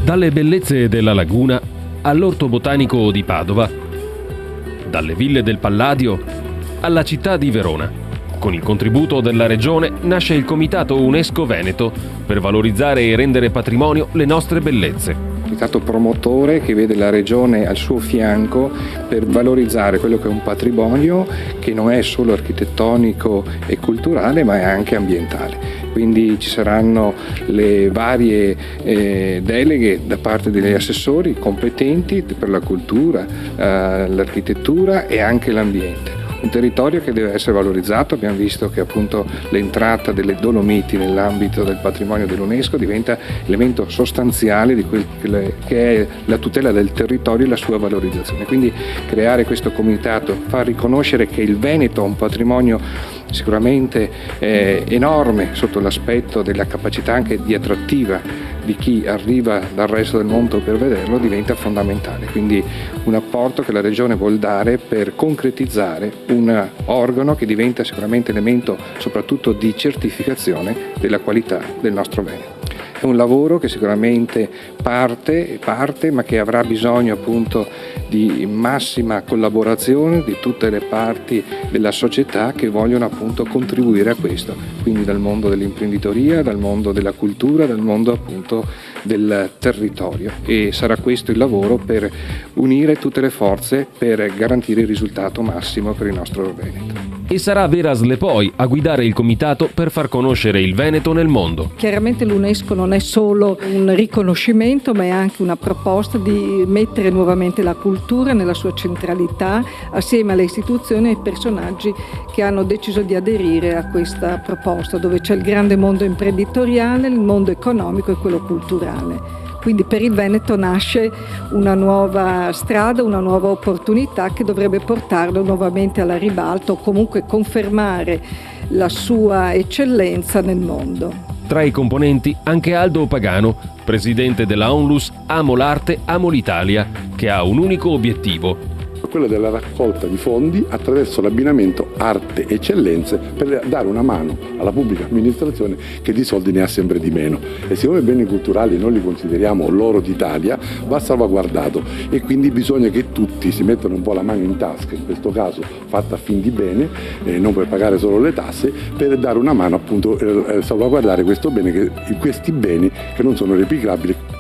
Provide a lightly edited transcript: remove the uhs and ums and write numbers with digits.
Dalle bellezze della laguna all'orto botanico di Padova, dalle ville del Palladio alla città di Verona. Con il contributo della Regione nasce il Comitato UNESCO Veneto per valorizzare e rendere patrimonio le nostre bellezze. Comitato promotore che vede la Regione al suo fianco per valorizzare quello che è un patrimonio che non è solo architettonico e culturale ma è anche ambientale. Quindi ci saranno le varie deleghe da parte degli assessori competenti per la cultura, l'architettura e anche l'ambiente. Un territorio che deve essere valorizzato. Abbiamo visto che appunto l'entrata delle Dolomiti nell'ambito del patrimonio dell'UNESCO diventa elemento sostanziale di quel che è la tutela del territorio e la sua valorizzazione. Quindi creare questo comitato, far riconoscere che il Veneto ha un patrimonio sicuramente enorme sotto l'aspetto della capacità anche di attrattiva di chi arriva dal resto del mondo per vederlo, diventa fondamentale. Quindi un apporto che la Regione vuol dare per concretizzare un organo che diventa sicuramente elemento soprattutto di certificazione della qualità del nostro Veneto. È un lavoro che sicuramente parte, ma che avrà bisogno appunto di massima collaborazione di tutte le parti della società che vogliono appunto contribuire a questo, quindi dal mondo dell'imprenditoria, dal mondo della cultura, dal mondo appunto del territorio, e sarà questo il lavoro per unire tutte le forze per garantire il risultato massimo per il nostro Veneto. E sarà Vera Slepoi a guidare il comitato per far conoscere il Veneto nel mondo. Chiaramente l'UNESCO non è solo un riconoscimento, ma è anche una proposta di mettere nuovamente la cultura nella sua centralità assieme alle istituzioni e ai personaggi che hanno deciso di aderire a questa proposta, dove c'è il grande mondo imprenditoriale, il mondo economico e quello culturale. Quindi per il Veneto nasce una nuova strada, una nuova opportunità che dovrebbe portarlo nuovamente alla ribalta o comunque confermare la sua eccellenza nel mondo. Tra i componenti anche Aldo Pagano, presidente della Onlus Amo l'Arte, Amo l'Italia, che ha un unico obiettivo: quello della raccolta di fondi attraverso l'abbinamento arte e eccellenze per dare una mano alla pubblica amministrazione che di soldi ne ha sempre di meno. E siccome i beni culturali noi li consideriamo l'oro d'Italia, va salvaguardato e quindi bisogna che tutti si mettano un po' la mano in tasca, in questo caso fatta a fin di bene, non per pagare solo le tasse, per dare una mano appunto a salvaguardare questo bene, questi beni che non sono replicabili.